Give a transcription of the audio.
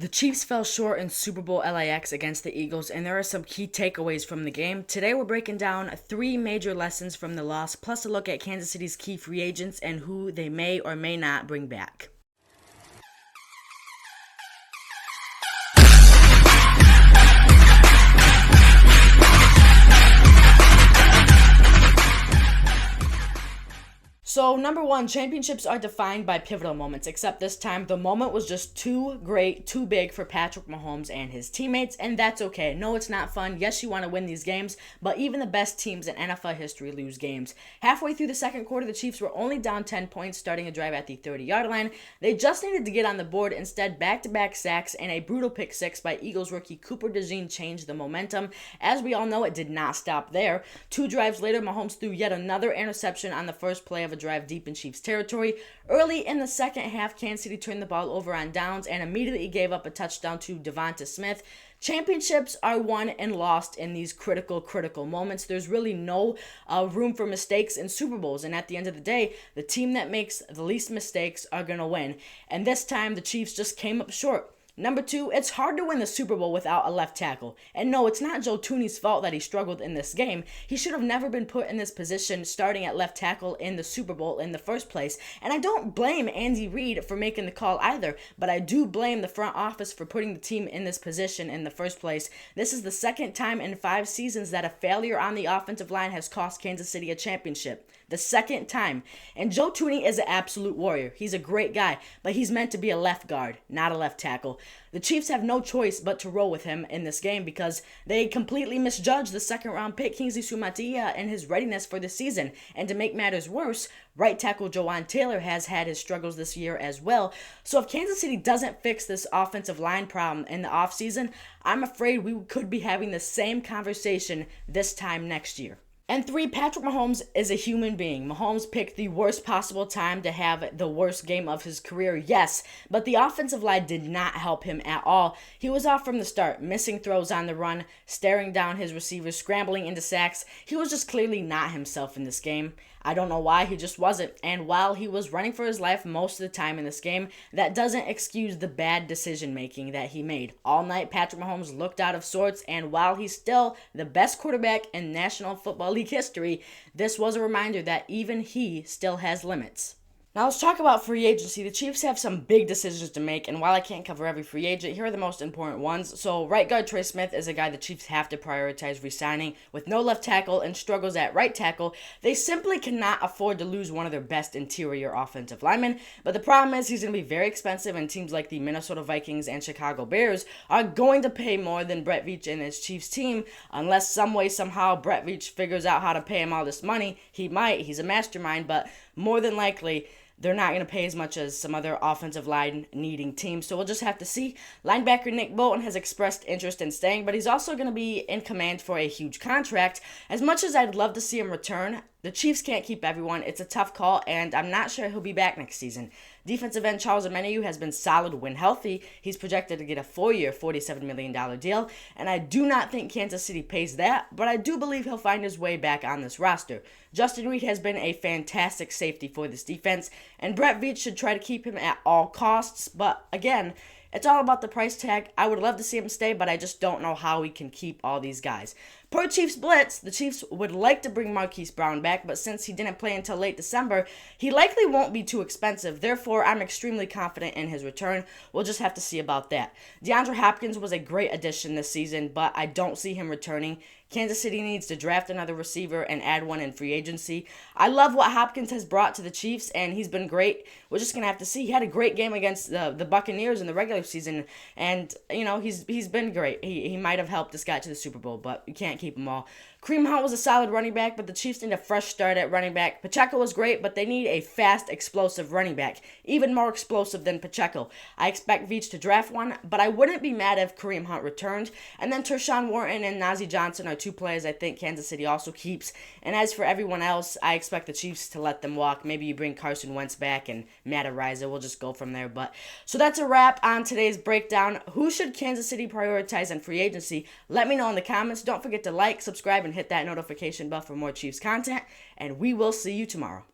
The Chiefs fell short in Super Bowl LAX against the Eagles, and there are some key takeaways from the game. Today, we're breaking down three major lessons from the loss, plus a look at Kansas City's key free agents and who they may or may not bring back. So, number one, championships are defined by pivotal moments, except this time the moment was just too great, too big for Patrick Mahomes and his teammates, and that's okay. No, it's not fun. Yes, you want to win these games, but even the best teams in NFL history lose games. Halfway through the second quarter, the Chiefs were only down 10 points, starting a drive at the 30-yard line. They just needed to get on the board. Instead, back-to-back sacks and a brutal pick six by Eagles rookie Cooper DeJean changed the momentum. As we all know, it did not stop there. Two drives later, Mahomes threw yet another interception on the first play of a drive deep in Chiefs territory. Early in the second half, Kansas City turned the ball over on downs and immediately gave up a touchdown to Devonta Smith. Championships are won and lost in these critical moments. There's really no room for mistakes in Super Bowls. And at the end of the day, the team that makes the least mistakes are going to win. And this time, the Chiefs just came up short. Number two, it's hard to win the Super Bowl without a left tackle. And no, it's not Joe Thuney's fault that he struggled in this game. He should have never been put in this position starting at left tackle in the Super Bowl in the first place. And I don't blame Andy Reid for making the call either, but I do blame the front office for putting the team in this position in the first place. This is the second time in 5 seasons that a failure on the offensive line has cost Kansas City a championship. The second time. And Joe Thuney is an absolute warrior. He's a great guy, but he's meant to be a left guard, not a left tackle. The Chiefs have no choice but to roll with him in this game because they completely misjudged the second-round pick Kingsley Suamataia and his readiness for the season. And to make matters worse, right tackle Jawaan Taylor has had his struggles this year as well. So if Kansas City doesn't fix this offensive line problem in the offseason, I'm afraid we could be having the same conversation this time next year. And three, Patrick Mahomes is a human being. Mahomes picked the worst possible time to have the worst game of his career, yes, but the offensive line did not help him at all. He was off from the start, missing throws on the run, staring down his receivers, scrambling into sacks. He was just clearly not himself in this game. I don't know why, he just wasn't. And while he was running for his life most of the time in this game, that doesn't excuse the bad decision making that he made. All night, Patrick Mahomes looked out of sorts, and while he's still the best quarterback in National Football League history, this was a reminder that even he still has limits. Now let's talk about free agency. The Chiefs have some big decisions to make, and while I can't cover every free agent, here are the most important ones. So right guard Trey Smith is a guy the Chiefs have to prioritize re-signing. With no left tackle and struggles at right tackle, they simply cannot afford to lose one of their best interior offensive linemen. But the problem is he's going to be very expensive, and teams like the Minnesota Vikings and Chicago Bears are going to pay more than Brett Veach and his Chiefs team. Unless some way, somehow, Brett Veach figures out how to pay him all this money. He might. He's a mastermind, but more than likely, they're not going to pay as much as some other offensive line needing teams. So we'll just have to see. Linebacker Nick Bolton has expressed interest in staying, but he's also going to be in command for a huge contract. As much as I'd love to see him return, the Chiefs can't keep everyone. It's a tough call, and I'm not sure he'll be back next season. Defensive end Charles Omenihu has been solid when healthy. He's projected to get a 4-year, $47 million deal, and I do not think Kansas City pays that, but I do believe he'll find his way back on this roster. Justin Reid has been a fantastic safety for this defense, and Brett Veach should try to keep him at all costs, but again, it's all about the price tag. I would love to see him stay, but I just don't know how we can keep all these guys. Per Chiefs Blitz, the Chiefs would like to bring Marquise Brown back, but since he didn't play until late December, he likely won't be too expensive. Therefore, I'm extremely confident in his return. We'll just have to see about that. DeAndre Hopkins was a great addition this season, but I don't see him returning. Kansas City needs to draft another receiver and add one in free agency. I love what Hopkins has brought to the Chiefs, and he's been great. We're just going to have to see. He had a great game against the Buccaneers in the regular season, and, you know, he's been great. He might have helped this guy to the Super Bowl, but you can't keep them all. Kareem Hunt was a solid running back, but the Chiefs need a fresh start at running back. Pacheco was great, but they need a fast, explosive running back, even more explosive than Pacheco. I expect Veach to draft one, but I wouldn't be mad if Kareem Hunt returned. And then Tershawn Wharton and Najee Johnson are two players I think Kansas City also keeps. And as for everyone else, I expect the Chiefs to let them walk. Maybe you bring Carson Wentz back and Matt Araiza. We'll just go from there. But so that's a wrap on today's breakdown. Who should Kansas City prioritize in free agency? Let me know in the comments. Don't forget to like, subscribe, and hit that notification bell for more Chiefs content. And we will see you tomorrow.